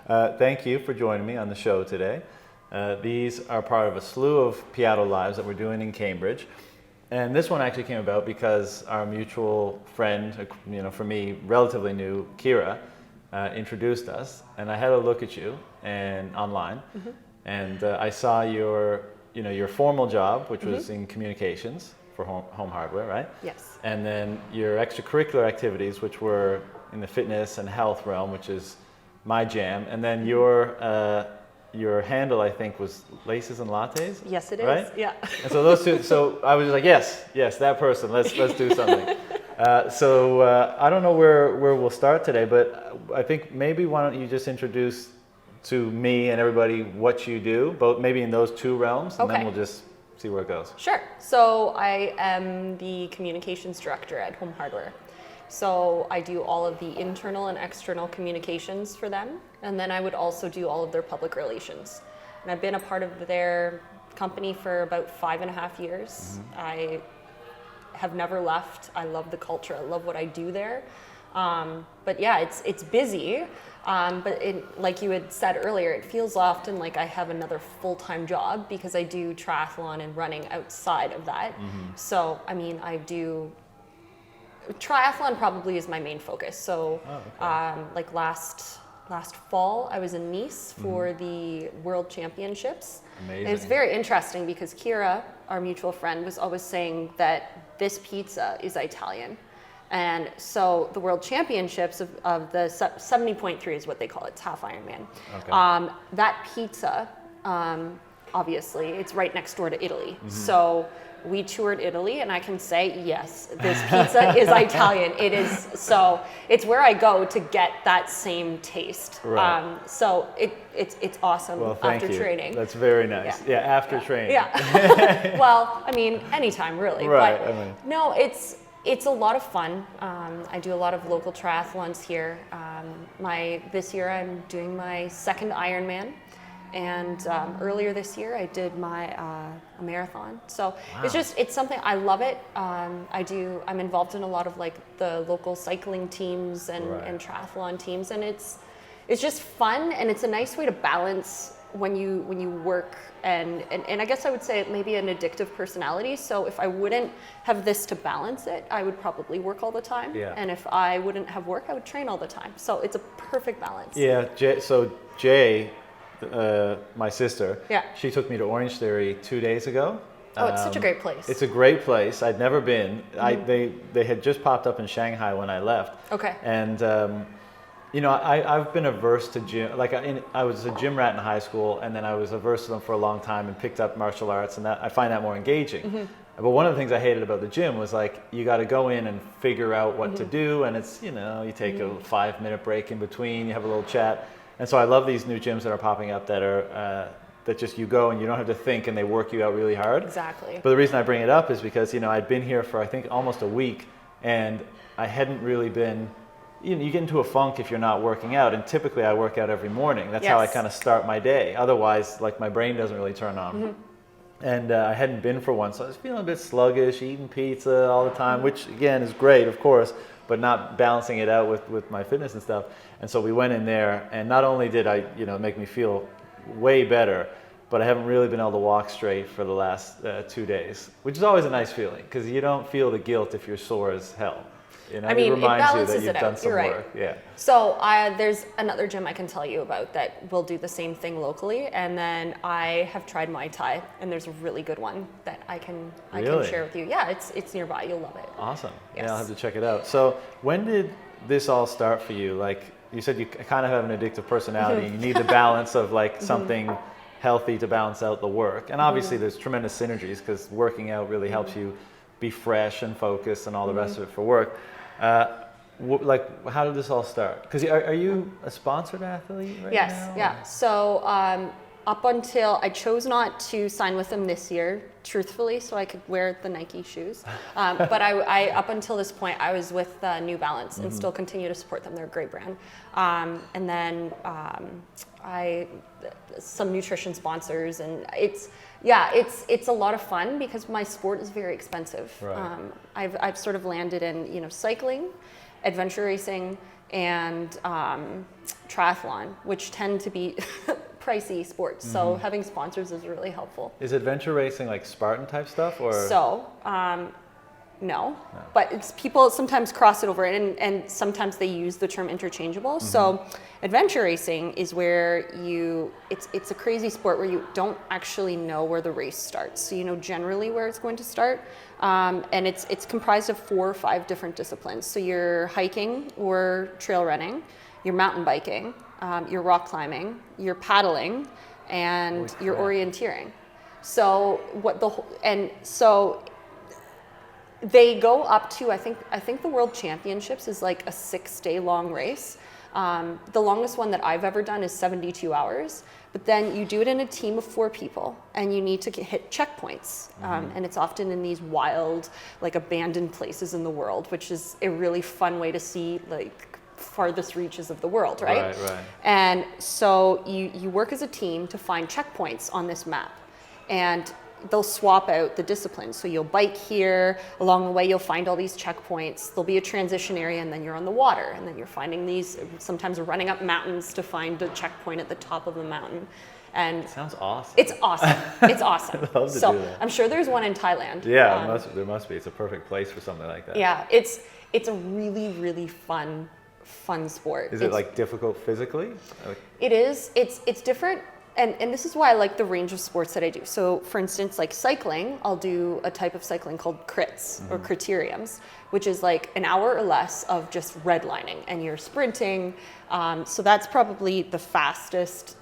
Thank you for joining me on the show today. These are part of a slew of Piatto Lives that we're doing in Cambridge. And this one actually came about because our mutual friend, for me, relatively new, Kira, introduced us. And I had a look at you and online, and I saw your formal job, which was in communications for home hardware, right? Yes. And then your extracurricular activities, which were in the fitness and health realm, which is my jam. And then your handle, I think, was Laces and Lattes. Yes, it is. Right? Yeah. And so those two. So I was like, yes, that person. Let's do something. I don't know where we'll start today, but I think maybe why don't you just introduce to me and everybody what you do, both maybe in those two realms, and then we'll just see where it goes. Sure. So I am the communications director at Home Hardware. So I do all of the internal and external communications for them, and then I would also do all of their public relations. And I've been a part of their company for about 5.5 years. I have never left. I love the culture. I love what I do there. But yeah, it's busy. But like you had said earlier, it feels often like I have another full-time job because I do triathlon and running outside of that. So, I mean, triathlon probably is my main focus. So, like last fall, I was in Nice for the World Championships. Amazing. And it's very interesting because Kira, our mutual friend, was always saying that this pizza is Italian. And so the World Championships of the 70.3 is what they call it. It's half Ironman. Okay. That pizza, obviously, it's right next door to Italy. So we toured Italy, and I can say, yes, this pizza is Italian. It is. So it's where I go to get that same taste. Right. So it's awesome after training. That's very nice. Yeah, after training. Yeah. Well, I mean, anytime really. Right. But no, it's a lot of fun. I do a lot of local triathlons here. This year I'm doing my second Ironman, and earlier this year I did my a marathon. So it's something I love it. I'm involved in a lot of like the local cycling teams and triathlon teams, and it's just fun, and it's a nice way to balance when you work and I guess I would say maybe an addictive personality. So if I wouldn't have this to balance it, I would probably work all the time. Yeah. And if I wouldn't have work, I would train all the time. So it's a perfect balance. Yeah. Jay, my sister, she took me to Orange Theory 2 days ago. Oh, it's such a great place. It's a great place. I'd never been. They had just popped up in Shanghai when I left. Okay. And I've been averse to gym. Like I was a gym rat in high school, and then I was averse to them for a long time and picked up martial arts, and I find that more engaging. But one of the things I hated about the gym was like you got to go in and figure out what to do, and it's you take a 5-minute break in between, you have a little chat, and so I love these new gyms that are popping up that are that just you go and you don't have to think, and they work you out really hard. Exactly. But the reason I bring it up is because I'd been here for I think almost a week, and I hadn't really been. You get into a funk if you're not working out, and typically I work out every morning. That's how I kind of start my day. Otherwise, like my brain doesn't really turn on. And I hadn't been for one, so I was feeling a bit sluggish, eating pizza all the time, which again is great, of course, but not balancing it out with my fitness and stuff. And so we went in there, and not only did I, make me feel way better, but I haven't really been able to walk straight for the last 2 days, which is always a nice feeling because you don't feel the guilt if you're sore as hell. I mean, it reminds balances you that you've it done out. some You're right. work. Yeah. So there's another gym I can tell you about that will do the same thing locally, and then I have tried Muay Thai, and there's a really good one that I can share with you. Yeah, it's nearby. You'll love it. Awesome. Yes. Yeah, I'll have to check it out. So when did this all start for you? Like you said, you kind of have an addictive personality. You need the balance of like something healthy to balance out the work, and obviously there's tremendous synergies because working out really helps you be fresh and focused and all the rest of it for work. How did this all start? Because are you a sponsored athlete right now? Yes, yeah. So up until I chose not to sign with them this year, truthfully, so I could wear the Nike shoes. But I up until this point, I was with New Balance and still continue to support them. They're a great brand. And then some nutrition sponsors, and it's a lot of fun because my sport is very expensive. Right. I've sort of landed in cycling, adventure racing, and triathlon, which tend to be pricey sports. So having sponsors is really helpful. Is adventure racing like Spartan type stuff, or? So, no, but it's, people sometimes cross it over, and sometimes they use the term interchangeable. So adventure racing is where it's a crazy sport where you don't actually know where the race starts. So you know generally where it's going to start, and it's comprised of 4 or 5 different disciplines. So you're hiking or trail running, you're mountain biking, you're rock climbing, you're paddling, and you're orienteering. So they go up to, I think the World Championships is like a 6-day long race. The longest one that I've ever done is 72 hours, but then you do it in a team of 4 people, and you need to hit checkpoints. And it's often in these wild, like abandoned places in the world, which is a really fun way to see like farthest reaches of the world, right? Right. And so you work as a team to find checkpoints on this map. And they'll swap out the disciplines. So you'll bike here, along the way you'll find all these checkpoints. There'll be a transition area, and then you're on the water, and then you're finding these, sometimes running up mountains to find a checkpoint at the top of the mountain. And sounds awesome. It's awesome. It's awesome. I'd love to so do that. I'm sure there's one in Thailand. Yeah, there must be. It's a perfect place for something like that. Yeah, it's a really, really fun sport. Is it like difficult physically? It is. It's different. And this is why I like the range of sports that I do. So for instance, like cycling, I'll do a type of cycling called crits or criteriums, which is like an hour or less of just redlining, and you're sprinting. So that's probably the fastest,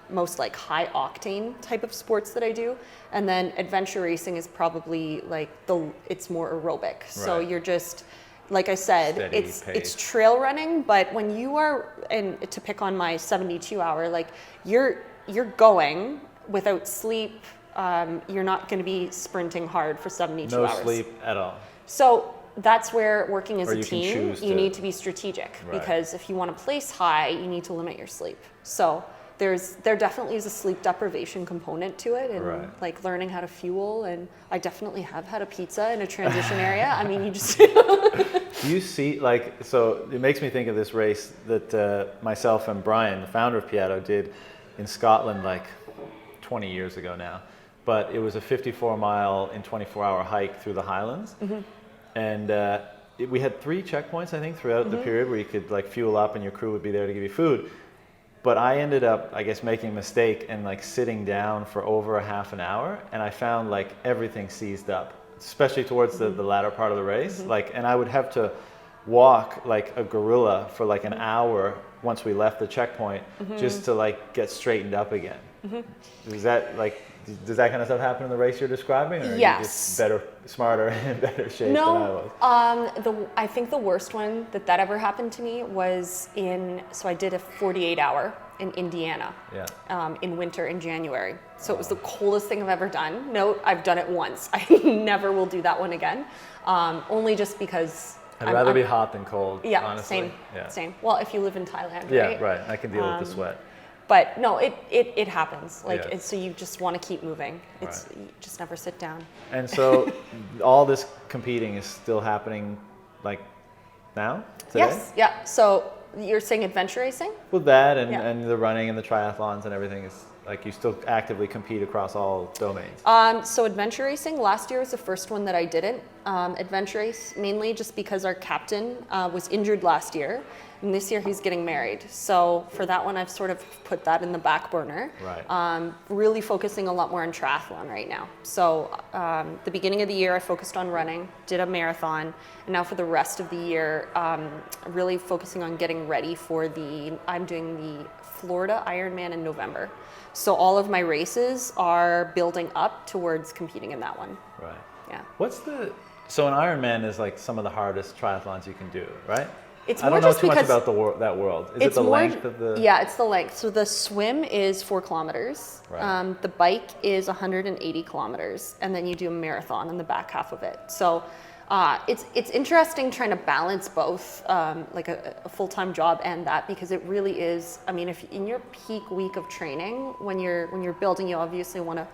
most like high octane type of sports that I do. And then adventure racing is probably like it's more aerobic. So you're just, like I said, it's trail running, but when you are, and to pick on my 72 hour, like you're going without sleep. You're not going to be sprinting hard for 72 hours. No sleep at all. So that's where working as Or a you can team, choose you need to be strategic, because if you want to place high, you need to limit your sleep. So there definitely is a sleep deprivation component to it, and like learning how to fuel. And I definitely have had a pizza in a transition area. I mean, you just. Do you see, like, so it makes me think of this race that myself and Brian, the founder of Piatto, did in Scotland like 20 years ago now. But it was a 54-mile in 24-hour hike through the Highlands. And we had 3 checkpoints, I think, throughout the period where you could like fuel up and your crew would be there to give you food. But I ended up, I guess, making a mistake and like sitting down for over a half an hour, and I found like everything seized up, especially towards the latter part of the race. Like, and I would have to walk like a gorilla for like an hour once we left the checkpoint just to like get straightened up again. Is that like, does that kind of stuff happen in the race you're describing, or are you just better, smarter, and in better shape than I was? I think the worst one that ever happened to me was so I did a 48-hour in Indiana in winter in January. So it was the coldest thing I've ever done. Note, I've done it once. I never will do that one again, only just because I'd rather be hot than cold, honestly. Same. Well, if you live in Thailand, right? Yeah, right. I can deal with the sweat. But no, it happens. Like, so you just want to keep moving. You just never sit down. And so all this competing is still happening like now, today? Yes, yeah. So you're saying adventure racing? Well, that and the running and the triathlons and everything is like, you still actively compete across all domains. So adventure racing, last year was the first one that I didn't. Adventure race, mainly just because our captain was injured last year, and this year he's getting married. So for that one, I've sort of put that in the back burner. Really focusing a lot more on triathlon right now. So the beginning of the year, I focused on running, did a marathon, and now for the rest of the year, really focusing on getting ready for I'm doing the Florida Ironman in November. So all of my races are building up towards competing in that one. Right. Yeah. So an Ironman is like some of the hardest triathlons you can do, right? It's I don't know too much about that world. Is it the length of the? Yeah, it's the length. So the swim is 4 kilometers. The bike is 180 kilometers, and then you do a marathon in the back half of it. So it's interesting trying to balance both, like a full-time job and that, because it really is. I mean, if in your peak week of training, when you're building, you obviously want to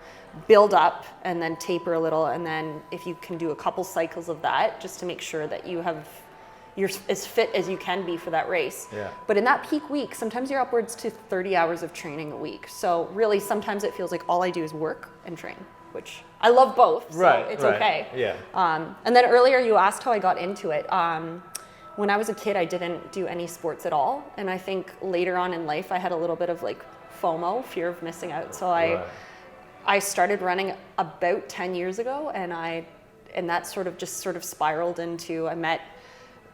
build up and then taper a little, and then if you can do a couple cycles of that, just to make sure that you have you're as fit as you can be for that race. Yeah. But in that peak week, sometimes you're upwards to 30 hours of training a week. So really, sometimes it feels like all I do is work and train, which I love both, so it's okay. Yeah. And then earlier you asked how I got into it. When I was a kid, I didn't do any sports at all. And I think later on in life, I had a little bit of like FOMO, fear of missing out. So I started running about 10 years ago, and that sort of spiraled into, I met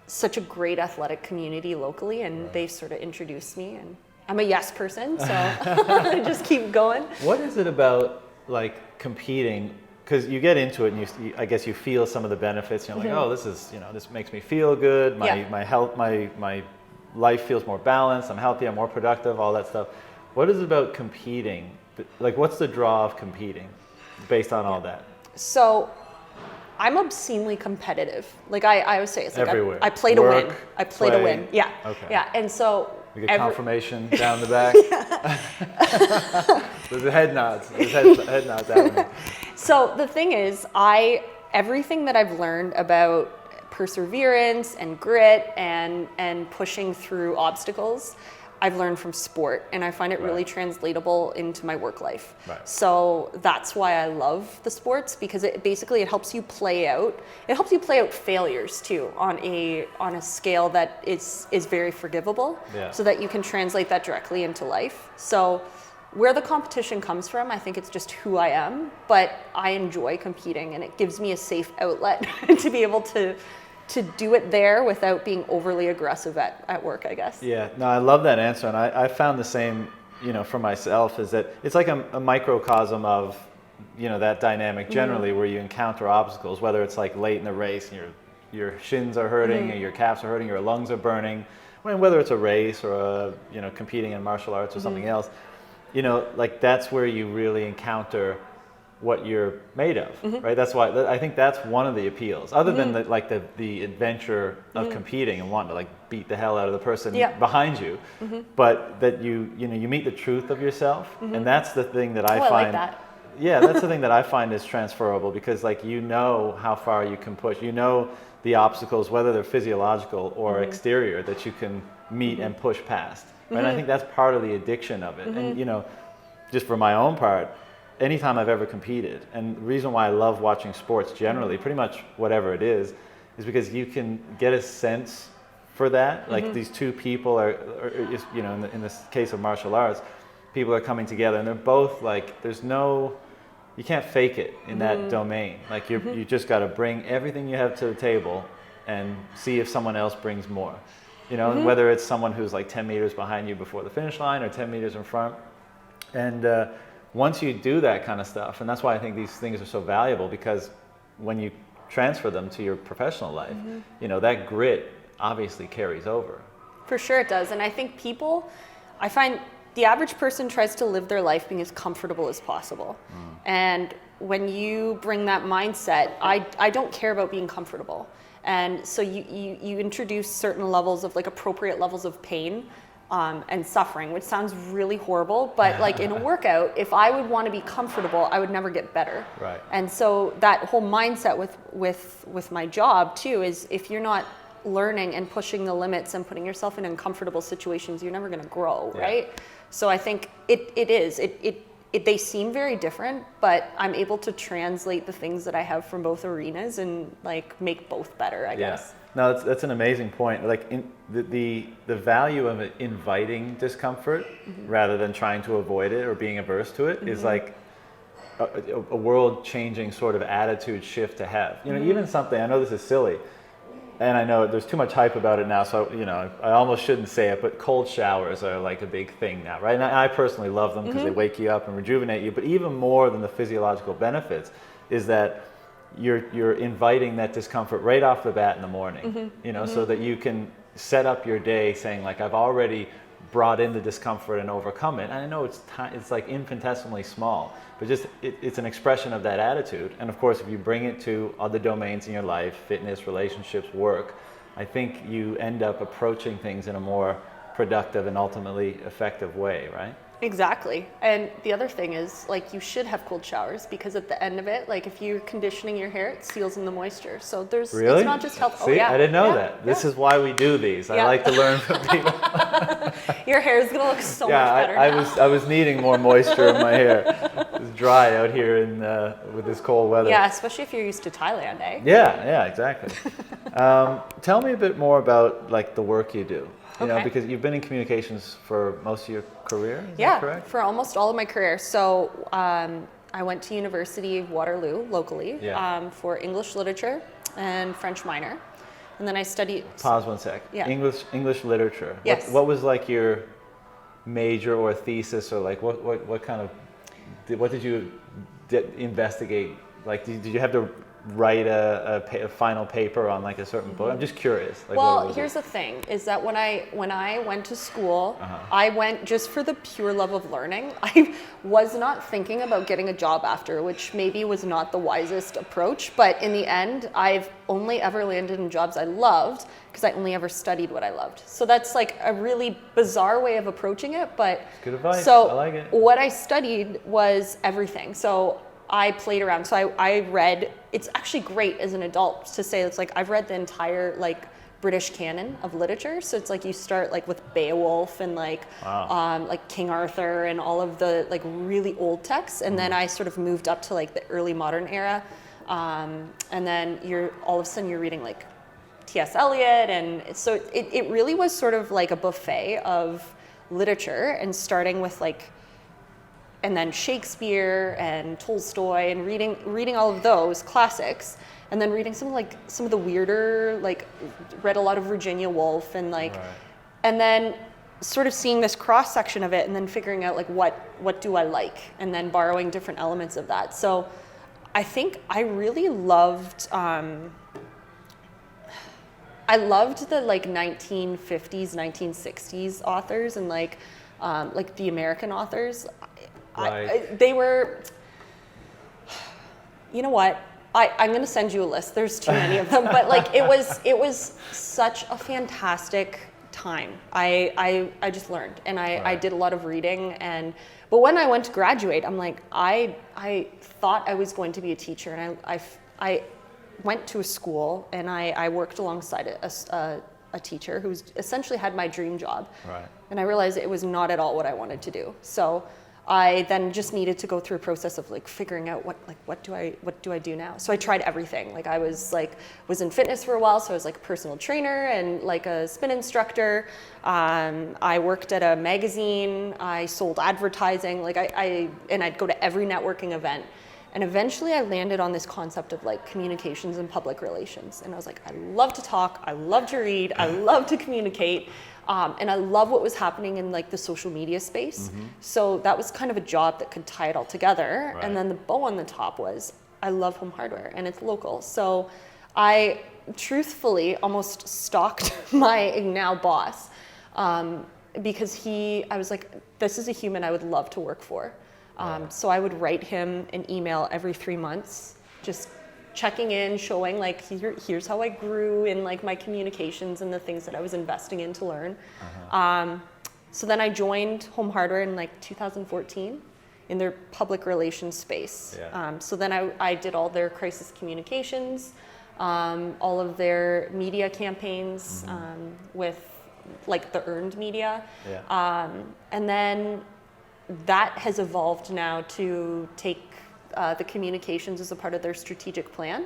such a great athletic community locally, and they sort of introduced me, and I'm a yes person, so I just keep going. What is it about like competing? Because you get into it and I guess you feel some of the benefits. You're like, oh, this is, this makes me feel good. My health, my life feels more balanced. I'm healthy. I'm more productive. All that stuff. What is it about competing? Like, what's the draw of competing, based on all that? So, I'm obscenely competitive. Like I always say, it's like everywhere. I play to win. I play to win. Yeah. Okay. Yeah. And so we get confirmation down the back. There's a head nods. There's head nods happening. So the thing is, everything that I've learned about perseverance and grit and pushing through obstacles, I've learned from sport, and I find it really translatable into my work life. Right. So that's why I love the sports, because it helps you play out. It helps you play out failures too on a scale that is very forgivable, so that you can translate that directly into life. So where the competition comes from, I think it's just who I am, but I enjoy competing, and it gives me a safe outlet to be able to do it there without being overly aggressive at work, I guess. Yeah, no, I love that answer. And I found the same, for myself, is that it's like a microcosm of, that dynamic generally where you encounter obstacles, whether it's like late in the race and your shins are hurting, or your calves are hurting, your lungs are burning, whether it's a race or competing in martial arts or something else, like that's where you really encounter what you're made of, right? That's why I think that's one of the appeals, other than the adventure of competing and wanting to like beat the hell out of the person behind you, but that you meet the truth of yourself, and that's the thing that I find. I like that. Yeah, that's the thing that I find is transferable, because like how far you can push, the obstacles, whether they're physiological or exterior, that you can meet and push past. Right? And I think that's part of the addiction of it, and just for my own part. Anytime I've ever competed, and the reason why I love watching sports generally, pretty much whatever it is because you can get a sense for that. Like these two people are in this case of martial arts, people are coming together, and they're both like, you can't fake it in that domain. Like you just got to bring everything you have to the table and see if someone else brings more. And whether it's someone who's like 10 meters behind you before the finish line or 10 meters in front, and once you do that kind of stuff, and that's why I think these things are so valuable, because when you transfer them to your professional life, that grit obviously carries over. For sure it does. And I think I find the average person tries to live their life being as comfortable as possible. And when you bring that mindset, I don't care about being comfortable. And so you introduce certain levels of, like, appropriate levels of pain and suffering, which sounds really horrible, but like in a workout, if I would want to be comfortable, I would never get better. Right. And so that whole mindset with my job too is, if you're not learning and pushing the limits and putting yourself in uncomfortable situations, you're never going to grow, right? So I think they seem very different, but I'm able to translate the things that I have from both arenas and like make both better, I guess. No, that's an amazing point. Like the value of inviting discomfort rather than trying to avoid it or being averse to it is like a world-changing sort of attitude shift to have. Even something, I know this is silly, and I know there's too much hype about it now, so I almost shouldn't say it, but cold showers are like a big thing now, right? And I personally love them because they wake you up and rejuvenate you. But even more than the physiological benefits is that you're inviting that discomfort right off the bat in the morning, so that you can set up your day saying, like, I've already brought in the discomfort and overcome it. And I know it's like infinitesimally small, but just it's an expression of that attitude. And of course, if you bring it to other domains in your life, fitness, relationships, work, I think you end up approaching things in a more productive and ultimately effective way, right? Exactly. And the other thing is, like, you should have cold showers because at the end of it, like, if you're conditioning your hair, it seals in the moisture. So there's, Really? it's not just health. See, oh, yeah. I didn't know Yeah, that. This yeah. is why we do these. I Yeah. like to learn from people. Your hair is gonna look so much Yeah, better I now. was needing more moisture in my hair. It's dry out here with this cold weather. Yeah, especially if you're used to Thailand, eh? Yeah, exactly. Tell me a bit more about like the work you do. You know, Okay. because you've been in communications for most of your career. Is Yeah, that correct? for almost all of my career. So I went to University of Waterloo locally Yeah. for English literature and French minor, and then I studied. Pause one sec. Yeah. English literature. Yes. What was like your major or thesis, or like what kind of what did you investigate? Like did you have to write a final paper on like a certain book? I'm just curious. Like, what Well, was here's it? the thing: is that when I went to school, Uh-huh. I went just for the pure love of learning. I was not thinking about getting a job after, which maybe was not the wisest approach. But in the end, I've only ever landed in jobs I loved because I only ever studied what I loved. So that's like a really bizarre way of approaching it. But Good advice. So I like it. what I studied was everything. So I played around. So I read, it's actually great as an adult to say, it's like I've read the entire like British canon of literature. So it's like you start like with Beowulf and like Wow. like King Arthur and all of the like really old texts. And then I sort of moved up to like the early modern era. And then you're all of a sudden you're reading like T.S. Eliot. And so it really was sort of like a buffet of literature, and starting with like, and then Shakespeare and Tolstoy, and reading all of those classics, and then reading some of the weirder, like read a lot of Virginia Woolf, and like, Right. and then sort of seeing this cross section of it, and then figuring out like what do I like, and then borrowing different elements of that. So I think I really loved. I loved the like 1950s, 1960s authors, and like the American authors. Right. They were, you know what? I'm going to send you a list. There's too many of them, but like it was such a fantastic time. I just learned, and I Right. did a lot of reading, but when I went to graduate, I'm like I thought I was going to be a teacher, and I went to a school, and I worked alongside a teacher who's essentially had my dream job. Right. And I realized it was not at all what I wanted to do. So I then just needed to go through a process of like figuring out what do I do now. So I tried everything. Like I was in fitness for a while, so I was like a personal trainer and like a spin instructor. I worked at a magazine. I sold advertising. Like and I'd go to every networking event. And eventually I landed on this concept of like communications and public relations. And I was like, I love to talk, I love to read, I love to communicate. And I love what was happening in like the social media space. Mm-hmm. So that was kind of a job that could tie it all together. Right. And then the bow on the top was, I love home hardware and it's local. So I truthfully almost stalked my now boss because I was like, this is a human I would love to work for. So I would write him an email every 3 months, just checking in, showing like, here's how I grew in like my communications and the things that I was investing in to learn. So then I joined Home Hardware in like 2014 in their public relations space. Yeah. So then I did all their crisis communications, all of their media campaigns with like the earned media. Yeah. And then that has evolved now to take the communications as a part of their strategic plan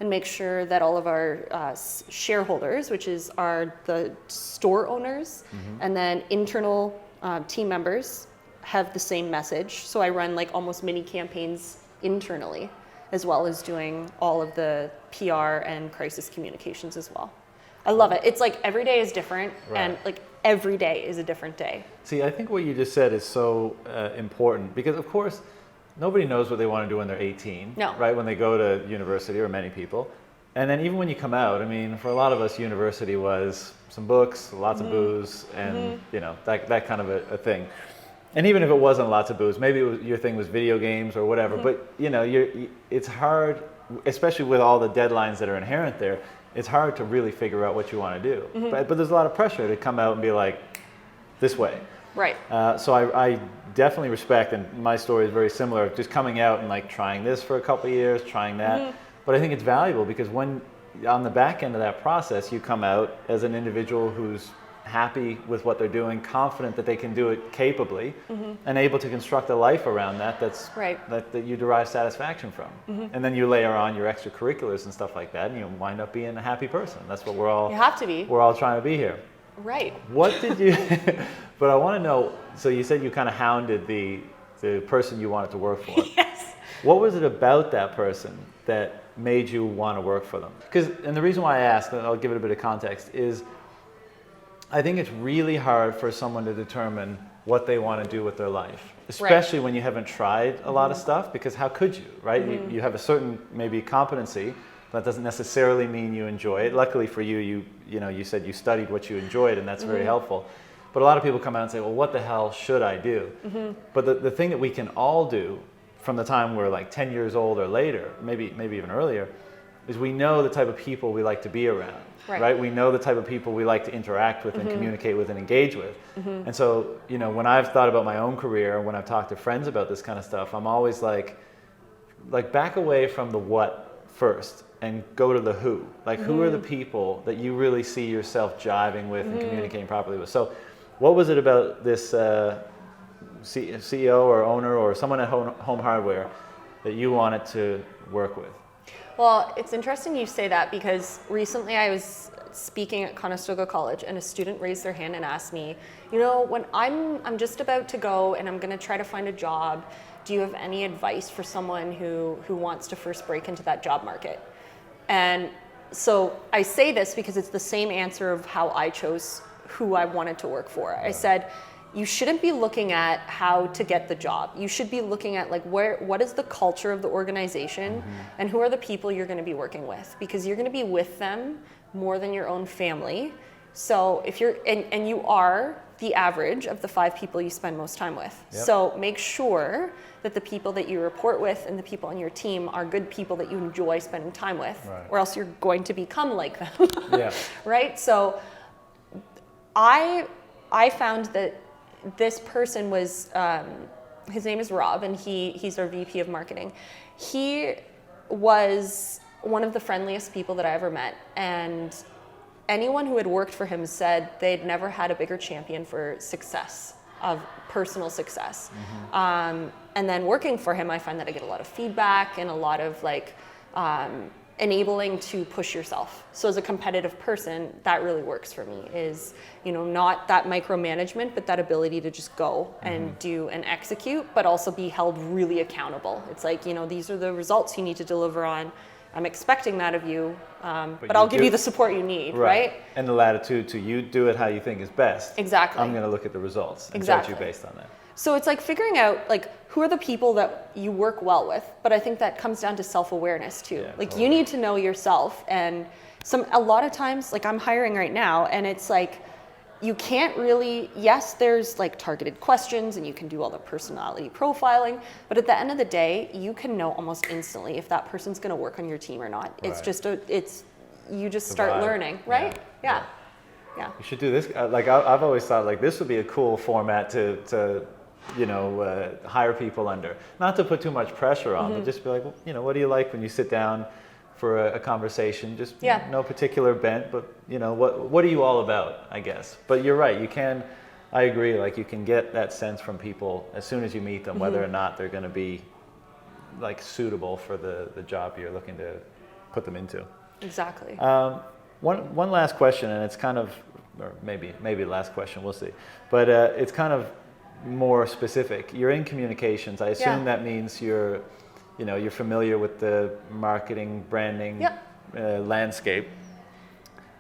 and make sure that all of our shareholders, which is the store owners, and then internal team members have the same message. So I run like almost mini campaigns internally, as well as doing all of the PR and crisis communications as well. I love it. It's like every day is different, and Right. like every day is a different day. See, I think what you just said is so important because, of course, nobody knows what they want to do when they're 18, No. right? When they go to university, or many people. And then even when you come out, I mean, for a lot of us, university was some books, lots of booze, and you know that kind of a thing. And even if it wasn't lots of booze, maybe your thing was video games or whatever. But you know, it's hard, especially with all the deadlines that are inherent there. It's hard to really figure out what you want to do. But there's a lot of pressure to come out and be like, this way. Right. So I definitely respect, and my story is very similar, just coming out and like trying this for a couple of years, trying that. But I think it's valuable because when on the back end of that process, you come out as an individual who's happy with what they're doing, confident that they can do it capably, and able to construct a life around that that you derive satisfaction from. And then you layer on your extracurriculars and stuff like that, and you wind up being a happy person. That's what You have to be. we're all trying to be here. Right. What did you? But I want to know. So you said you kind of hounded the person you wanted to work for. Yes. What was it about that person that made you want to work for them? And the reason why I ask, and I'll give it a bit of context, is I think it's really hard for someone to determine what they want to do with their life, especially when you haven't tried a lot of stuff, because how could you, right? You have a certain maybe competency, but that doesn't necessarily mean you enjoy it. Luckily for you, you said you studied what you enjoyed, and that's very helpful. But a lot of people come out and say, well, what the hell should I do? But the thing that we can all do from the time we're like 10 years old or later, maybe even earlier, is we know the type of people we like to be around. Right? We know the type of people we like to interact with and communicate with and engage with. And so, when I've thought about my own career, when I've talked to friends about this kind of stuff, I'm always like back away from the what first and go to the who. Like, who are the people that you really see yourself jiving with and communicating properly with? So what was it about this CEO or owner or someone at Home Hardware that you wanted to work with? Well, it's interesting you say that, because recently I was speaking at Conestoga College and a student raised their hand and asked me, when I'm just about to go and I'm going to try to find a job, do you have any advice for someone who wants to first break into that job market? And so I say this because it's the same answer of how I chose who I wanted to work for. I said, you shouldn't be looking at how to get the job. You should be looking at what is the culture of the organization and who are the people you're going to be working with, because you're going to be with them more than your own family. So if you're, and you are the average of the 5 people you spend most time with. Yep. So make sure that the people that you report with and the people on your team are good people that you enjoy spending time with, or else you're going to become like them. Right? So I found that this person was, his name is Rob, and he's our VP of marketing. He was one of the friendliest people that I ever met, and anyone who had worked for him said they'd never had a bigger champion for success, of personal success. And then working for him, I find that I get a lot of feedback and a lot of enabling to push yourself. So as a competitive person, that really works for me, is, not that micromanagement, but that ability to just go and do and execute, but also be held really accountable. It's like, these are the results you need to deliver on. I'm expecting that of you, but I'll give you the support you need, right? And the latitude to you do it how you think is best. Exactly. I'm going to look at the results and judge you based on that. So it's like figuring out who are the people that you work well with, but I think that comes down to self-awareness too. Totally. You need to know yourself, and a lot of times, I'm hiring right now, and it's you can't really, yes, there's targeted questions and you can do all the personality profiling, but at the end of the day, you can know almost instantly if that person's going to work on your team or not. It's just you just start learning, right? Yeah. You should do this. I've always thought this would be a cool format to hire people under. Not to put too much pressure on, but just be like, what do you like when you sit down for a conversation? Just no particular bent, but what are you all about, I guess. But you're right, I agree, you can get that sense from people as soon as you meet them, whether or not they're going to be suitable for the job you're looking to put them into. Exactly. One last question, and it's kind of, or maybe the last question, we'll see. But it's kind of more specific. You're in communications. I assume that means you're familiar with the marketing, branding landscape.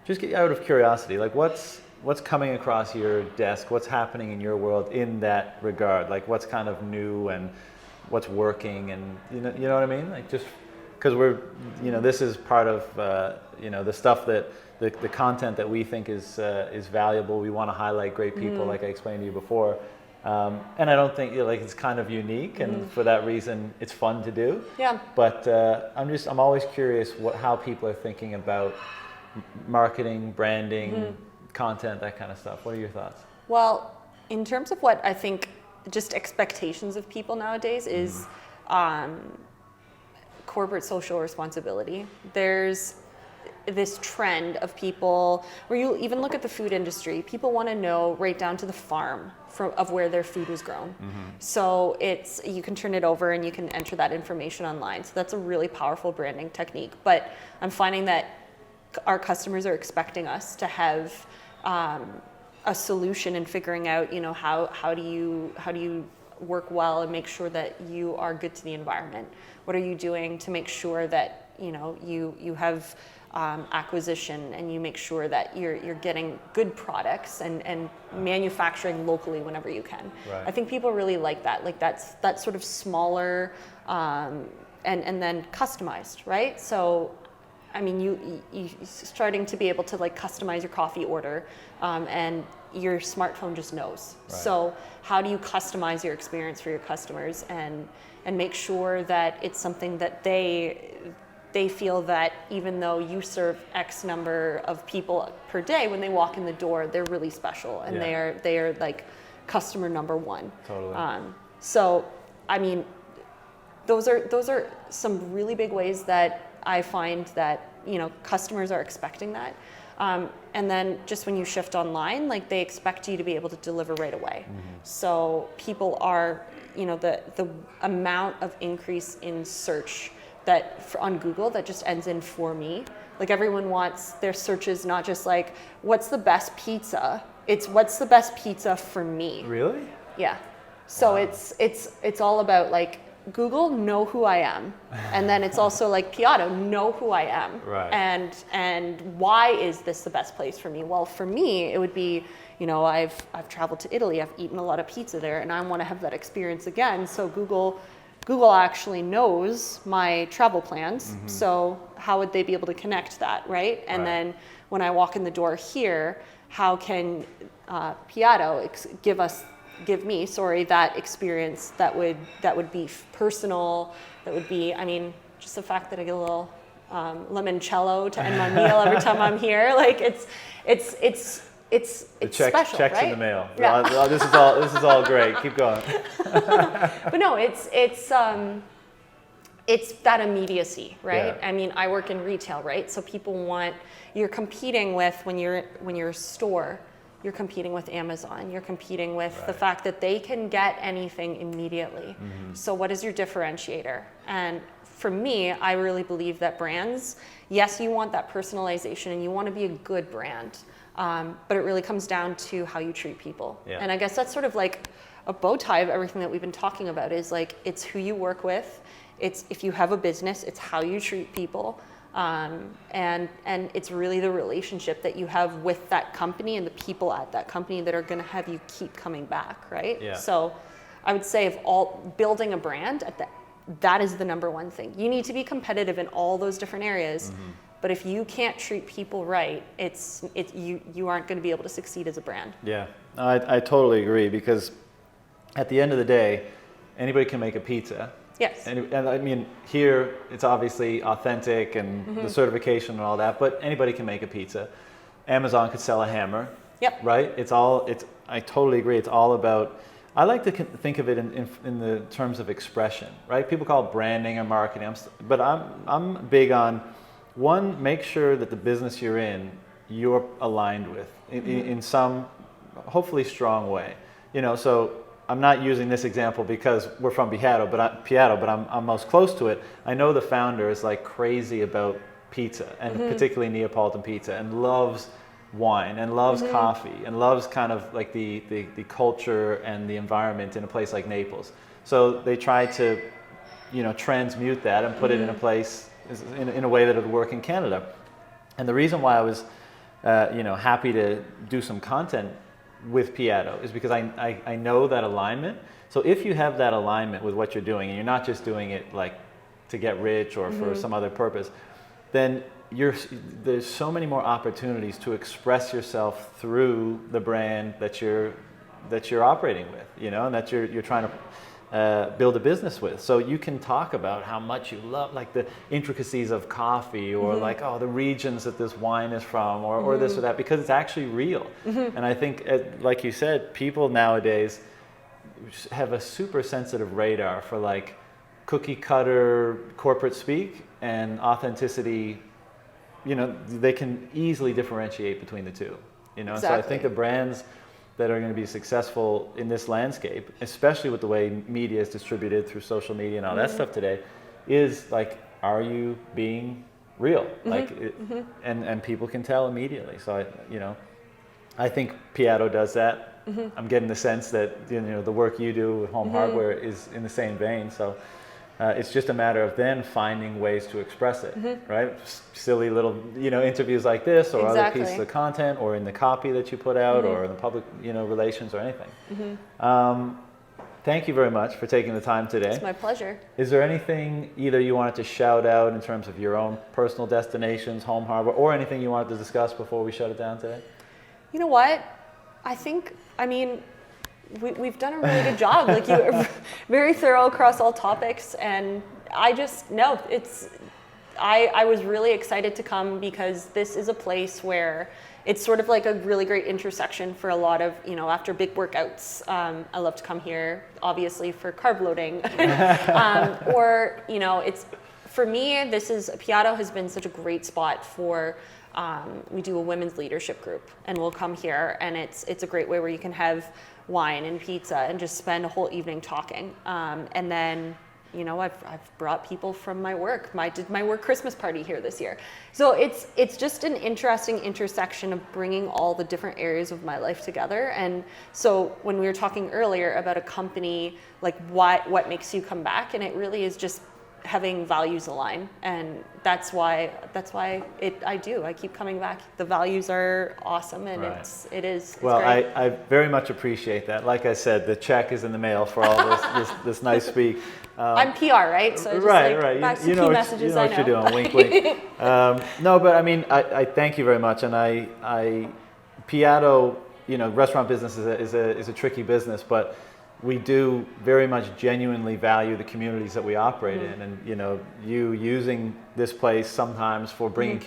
Just out of curiosity, what's coming across your desk? What's happening in your world in that regard? What's kind of new and what's working, and you know what I mean? Just because we're, this is part of the stuff that the content that we think is valuable. We want to highlight great people, like I explained to you before. And I don't think it's kind of unique, and for that reason, it's fun to do. Yeah. But I'm always curious how people are thinking about marketing, branding, content, that kind of stuff. What are your thoughts? Well, In terms of what I think just expectations of people nowadays is corporate social responsibility. There's this trend of people where you even look at the food industry, people want to know right down to the farm of where their food was grown. So you can turn it over and you can enter that information online. So that's a really powerful branding technique. But I'm finding that our customers are expecting us to have a solution in figuring out, how do you work well and make sure that you are good to the environment? What are you doing to make sure that you have acquisition and you make sure that you're getting good products and manufacturing locally whenever you can. Right. I think people really like that. Like that's sort of smaller and then customized, right? So I mean, you starting to be able to like customize your coffee order, and your smartphone just knows. Right. So how do you customize your experience for your customers and make sure that it's something that they feel that even though you serve X number of people per day, when they walk in the door, they're really special and they are like customer number one. Totally. So I mean, those are some really big ways that I find that customers are expecting that, and then just when you shift online, like they expect you to be able to deliver right away. So people are, the amount of increase in search on Google that just ends in "for me." Like everyone wants their searches not just like what's the best pizza, it's what's the best pizza for me. Really? Yeah. So Wow. it's all about like Google, know who I am, and then it's also like Piatto, know who I am, right? And why is this the best place for me? Well, for me, it would be, I've traveled to Italy, I've eaten a lot of pizza there, and I want to have that experience again. So Google actually knows my travel plans. So how would they be able to connect that, right? And then when I walk in the door here, how can Piatto give me that experience that would be personal, that would be, I mean, just the fact that I get a little limoncello to end my meal every time I'm here, like it's special, checks right? in the mail. Yeah. This is all great. Keep going. But no, it's that immediacy, right? Yeah. I mean, I work in retail, right? So you're competing with, when you're a store, you're competing with Amazon, you're competing with the fact that they can get anything immediately. So what is your differentiator? And for me, I really believe that brands, yes, you want that personalization and you want to be a good brand, but it really comes down to how you treat people. Yeah. And I guess that's sort of like a bow tie of everything that we've been talking about, is like, it's who you work with, it's if you have a business, it's how you treat people. And it's really the relationship that you have with that company and the people at that company that are going to have you keep coming back, right? Yeah. So I would say building a brand that is the number one thing. You need to be competitive in all those different areas, but if you can't treat people right, you aren't going to be able to succeed as a brand. Yeah, I totally agree, because at the end of the day, anybody can make a pizza. Yes. And I mean, here it's obviously authentic and the certification and all that, but anybody can make a pizza. Amazon could sell a hammer. Yep. Right? I totally agree. It's all about, I like to think of it in the terms of expression, right? People call it branding or marketing, but I'm big on, one, make sure that the business you're aligned with in some hopefully strong way. So I'm not using this example because we're from Piatto, but I'm most close to it. I know the founder is like crazy about pizza, and particularly Neapolitan pizza, and loves wine and loves coffee and loves kind of like the culture and the environment in a place like Naples. So they try to, transmute that and put it in a place in a way that it would work in Canada. And the reason why I was, happy to do some content with Piatto is because I know that alignment. So if you have that alignment with what you're doing, and you're not just doing it like to get rich or for some other purpose, then there's so many more opportunities to express yourself through the brand that you're operating with, and that you're trying build a business with. So you can talk about how much you love, like the intricacies of coffee, or like, oh, the regions that this wine is from, or this or that, because it's actually real. And I think, like you said, people nowadays have a super sensitive radar for like cookie cutter corporate speak and authenticity. You know, they can easily differentiate between the two. You know, Exactly. so I think the brands that are going to be successful in this landscape, especially with the way media is distributed through social media and all that stuff today, is like, are you being real? Like, and people can tell immediately. So I think Piatto does that. I'm getting the sense that the work you do with home hardware is in the same vein. So it's just a matter of then finding ways to express it, right? Silly little, interviews like this, or other pieces of content, or in the copy that you put out, or in the public, relations, or anything. Thank you very much for taking the time today. It's my pleasure. Is there anything either you wanted to shout out in terms of your own personal destinations, home hardware, or anything you wanted to discuss before we shut it down today? You know what? We've done a really good job. Like, you were very thorough across all topics, and I was really excited to come, because this is a place where it's sort of like a really great intersection for a lot of, after big workouts. I love to come here, obviously, for carb loading, or it's, for me, Piatto has been such a great spot for. We do a women's leadership group, and we'll come here, and it's a great way where you can have wine and pizza and just spend a whole evening talking. And then, I've brought people from my work. Did my work Christmas party here this year. So it's just an interesting intersection of bringing all the different areas of my life together. And so when we were talking earlier about a company, like what makes you come back, and it really is just having values align, and that's why I keep coming back. The values are awesome, and Right. it's well, great. I very much appreciate that. Like I said, the check is in the mail for all this nice speak. I'm PR, right? So just right. back to You key know messages. what you're doing. Wink, wink. No, but I mean, I thank you very much, and Piatto, restaurant business is a tricky business, but we do very much genuinely value the communities that we operate in, and you using this place sometimes for bringing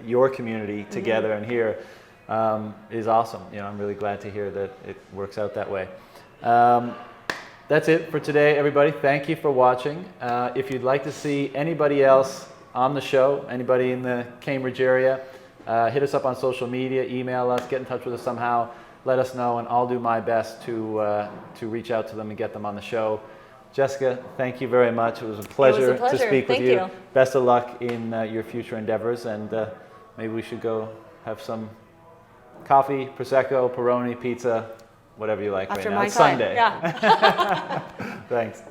your community together and here is awesome. I'm really glad to hear that it works out that way. That's it for today, everybody. Thank you for watching. If you'd like to see anybody else on the show, anybody in the Cambridge area, hit us up on social media, email us, get in touch with us somehow. Let us know, and I'll do my best to reach out to them and get them on the show. Jessica, thank you very much. It was a pleasure, to speak with you. Best of luck in your future endeavors, and maybe we should go have some coffee, Prosecco, Peroni, pizza, whatever you like After right now. my It's time. Sunday. Yeah. Thanks.